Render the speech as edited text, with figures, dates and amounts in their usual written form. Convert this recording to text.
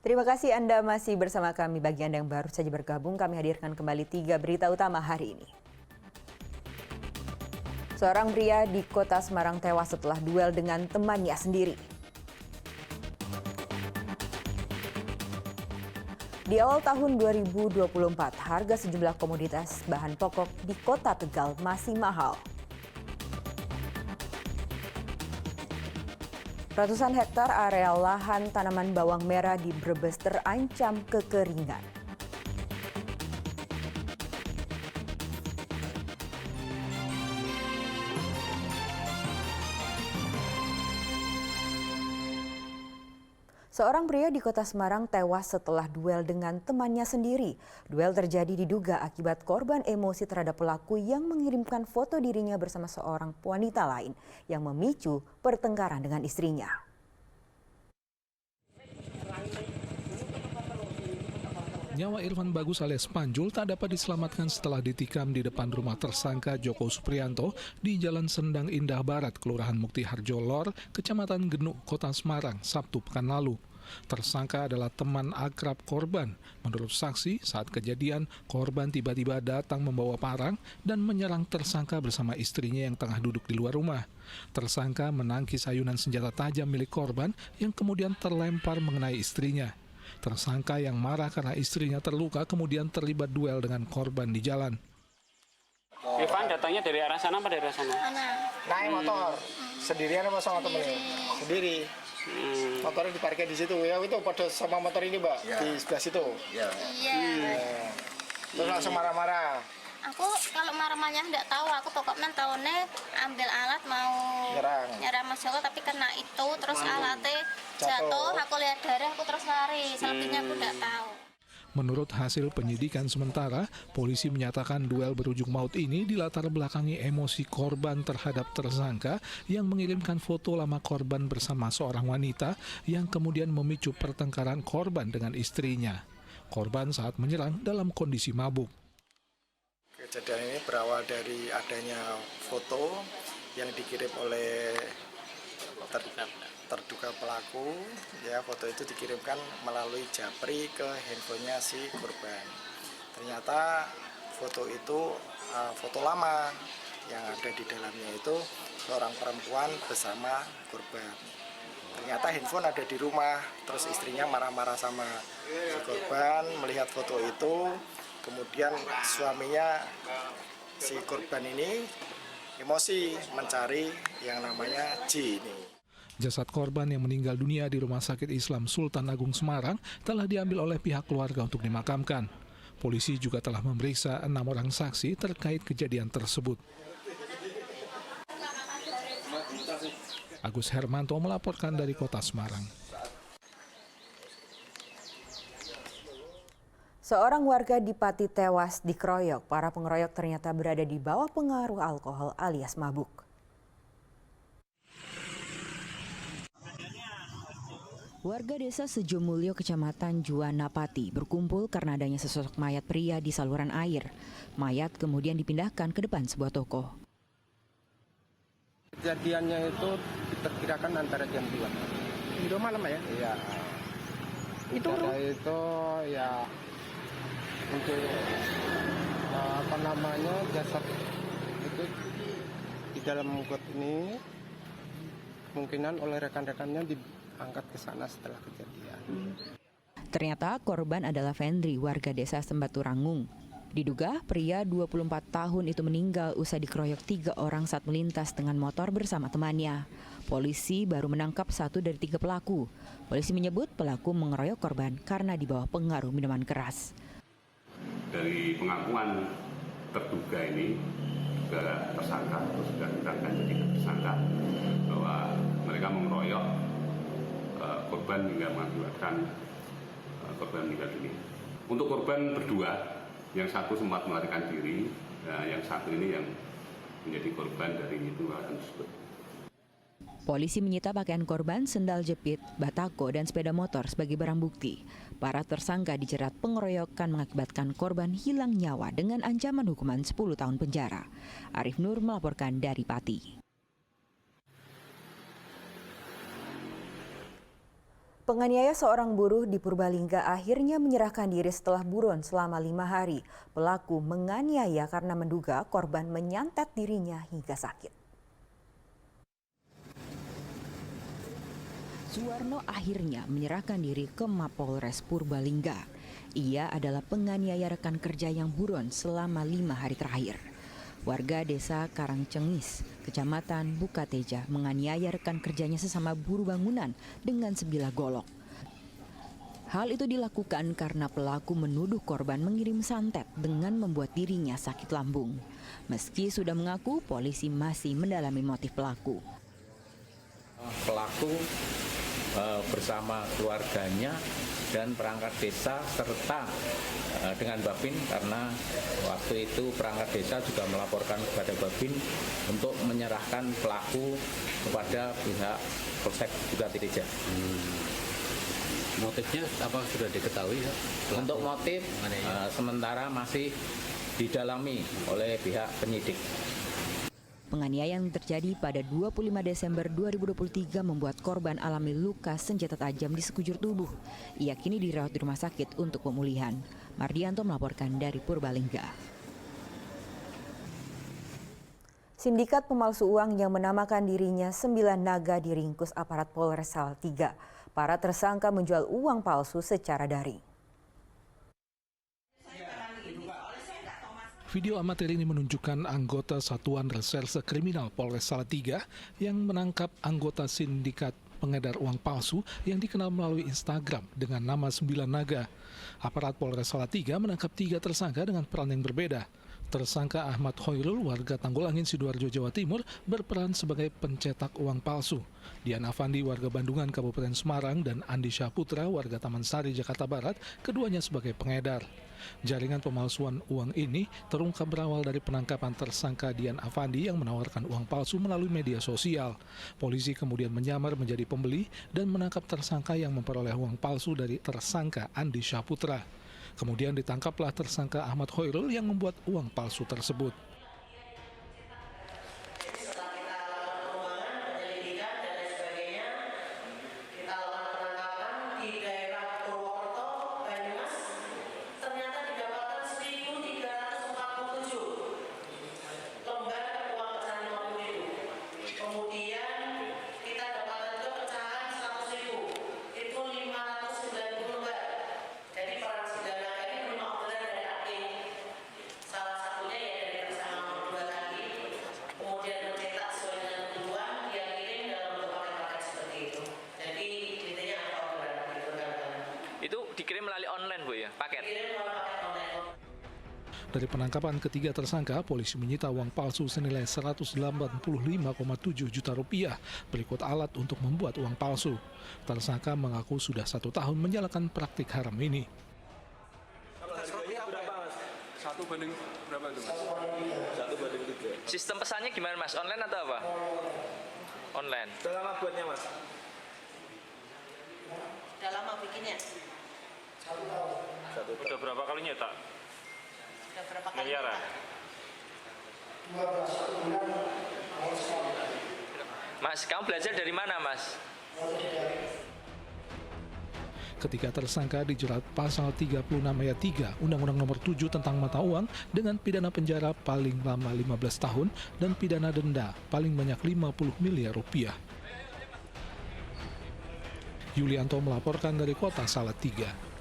Terima kasih Anda masih bersama kami. Bagi Anda yang baru saja bergabung, kami hadirkan kembali 3 berita utama hari ini. Seorang pria di Kota Semarang tewas setelah duel dengan temannya sendiri. Di awal tahun 2024, harga sejumlah komoditas bahan pokok di Kota Tegal masih mahal. Ratusan hektar area lahan tanaman bawang merah di Brebes terancam kekeringan. Seorang pria di Kota Semarang tewas setelah duel dengan temannya sendiri. Duel terjadi diduga akibat korban emosi terhadap pelaku yang mengirimkan foto dirinya bersama seorang wanita lain yang memicu pertengkaran dengan istrinya. Nyawa Irfan Bagus alias Panjul tak dapat diselamatkan setelah ditikam di depan rumah tersangka Joko Supriyanto di Jalan Sendang Indah Barat, Kelurahan Mukti Harjo Lor, Kecamatan Genuk, Kota Semarang, Sabtu pekan lalu. Tersangka adalah teman akrab korban. Menurut saksi, saat kejadian, korban tiba-tiba datang membawa parang dan menyerang tersangka bersama istrinya yang tengah duduk di luar rumah. Tersangka menangkis ayunan senjata tajam milik korban yang kemudian terlempar mengenai istrinya. Tersangka yang marah karena istrinya terluka kemudian terlibat duel dengan korban di jalan. Irfan datangnya dari arah sana apa dari arah sana? Naik motor. Sendirian apa sama temennya? Sendiri. Motornya diparkir di situ. Ya itu pada sama motor ini, Mbak, ya. Di sebelah situ. Iya. Terus langsung marah-marah. Aku kalau marah-marahnya enggak tahu, aku pokoknya tahunnya ambil alat mau nyerang Mas Joko, tapi kena itu terus alatnya jatuh, aku lihat darah, aku terus lari, selebihnya aku enggak tahu. Menurut hasil penyidikan sementara, polisi menyatakan duel berujung maut ini dilatar belakangi emosi korban terhadap tersangka yang mengirimkan foto lama korban bersama seorang wanita yang kemudian memicu pertengkaran korban dengan istrinya. Korban saat menyerang dalam kondisi mabuk. Kejadian ini berawal dari adanya foto yang dikirim oleh terduga pelaku. Ya, foto itu dikirimkan melalui japri ke handphonenya si korban. Ternyata foto itu foto lama, yang ada di dalamnya itu seorang perempuan bersama korban. Ternyata handphone ada di rumah, terus istrinya marah-marah sama si korban melihat foto itu. Kemudian suaminya si korban ini emosi mencari yang namanya J ini. Jasad korban yang meninggal dunia di Rumah Sakit Islam Sultan Agung Semarang telah diambil oleh pihak keluarga untuk dimakamkan. Polisi juga telah memeriksa 6 orang saksi terkait kejadian tersebut. Agus Hermanto melaporkan dari Kota Semarang. Seorang warga di Pati tewas dikeroyok. Para pengeroyok ternyata berada di bawah pengaruh alkohol alias mabuk. Warga desa Sejomulyo, Kecamatan Juwana Pati berkumpul karena adanya sesosok mayat pria di saluran air. Mayat kemudian dipindahkan ke depan sebuah toko. Kejadiannya itu diperkirakan antara jam 2. Itu malam ya? Iya. Itu ya untuk jasad itu di dalam got ini kemungkinan oleh rekan-rekannya diangkat ke sana setelah kejadian. Ternyata korban adalah Fendri, warga desa Sembaturangung. Diduga pria 24 tahun itu meninggal usai dikeroyok 3 orang saat melintas dengan motor bersama temannya. Polisi baru menangkap 1 dari 3 pelaku. Polisi menyebut pelaku mengeroyok korban karena di bawah pengaruh minuman keras. Dari pengakuan terduga ini juga tersangka atau sudah ditetapkan jadi tersangka bahwa mereka mengeroyok korban hingga mengakibatkan korban meninggal dunia. Untuk korban berdua, yang satu sempat melarikan diri, yang satu ini yang menjadi korban dari pengeroyokan tersebut. Polisi menyita pakaian korban, sendal jepit, batako, dan sepeda motor sebagai barang bukti. Para tersangka dijerat pengeroyokan mengakibatkan korban hilang nyawa dengan ancaman hukuman 10 tahun penjara. Arif Nur melaporkan dari Pati. Penganiaya seorang buruh di Purbalingga akhirnya menyerahkan diri setelah buron selama 5 hari. Pelaku menganiaya karena menduga korban menyantet dirinya hingga sakit. Suwarno akhirnya menyerahkan diri ke Mapolres Purbalingga. Ia adalah penganiaya rekan kerja yang buron selama 5 hari terakhir. Warga desa Karangcengis, Kecamatan Bukateja, menganiaya rekan kerjanya sesama buruh bangunan dengan sebilah golok. Hal itu dilakukan karena pelaku menuduh korban mengirim santet dengan membuat dirinya sakit lambung. Meski sudah mengaku, polisi masih mendalami motif pelaku. Pelaku bersama keluarganya dan perangkat desa serta dengan Babin, karena waktu itu perangkat desa juga melaporkan kepada Babin untuk menyerahkan pelaku kepada pihak Polsek Bukateja. Motifnya apa sudah diketahui ya? Untuk motif sementara masih didalami oleh pihak penyidik. Penganiayaan yang terjadi pada 25 Desember 2023 membuat korban alami luka senjata tajam di sekujur tubuh. Ia kini dirawat di rumah sakit untuk pemulihan. Mardianto melaporkan dari Purbalingga. Sindikat pemalsu uang yang menamakan dirinya 9 naga diringkus aparat Polres Salatiga. Para tersangka menjual uang palsu secara daring. Video amatir ini menunjukkan anggota Satuan Reserse Kriminal Polres Salatiga yang menangkap anggota sindikat pengedar uang palsu yang dikenal melalui Instagram dengan nama 9 Naga. Aparat Polres Salatiga menangkap 3 tersangka dengan peran yang berbeda. Tersangka Ahmad Hoirul, warga Tanggulangin, Sidoarjo, Jawa Timur, berperan sebagai pencetak uang palsu. Dian Afandi, warga Bandungan, Kabupaten Semarang, dan Andi Syahputra, warga Taman Sari, Jakarta Barat, keduanya sebagai pengedar. Jaringan pemalsuan uang ini terungkap berawal dari penangkapan tersangka Dian Afandi yang menawarkan uang palsu melalui media sosial. Polisi kemudian menyamar menjadi pembeli dan menangkap tersangka yang memperoleh uang palsu dari tersangka Andi Syahputra. Kemudian ditangkaplah tersangka Ahmad Hoirul yang membuat uang palsu tersebut. Itu dikirim melalui online, Bu, ya, paket. Dari penangkapan ketiga tersangka, polisi menyita uang palsu senilai 185,7 juta rupiah berikut alat untuk membuat uang palsu. Tersangka mengaku sudah 1 tahun menjalankan praktik haram ini. Satu banding berapa itu, Mas? 1/3. Sistem pesannya gimana, Mas? Online atau apa? Online. Udah lama buatnya, Mas? Udah lama bikinnya? 1 tahun. Udah berapa kali nyetak? Udah berapa kali? Miliaran. Mas, kamu belajar dari mana, Mas? Ketiga tersangka dijerat pasal 36 ayat 3 Undang-Undang Nomor 7 tentang mata uang dengan pidana penjara paling lama 15 tahun dan pidana denda paling banyak 50 miliar rupiah. Yulianto melaporkan dari Kota Salatiga.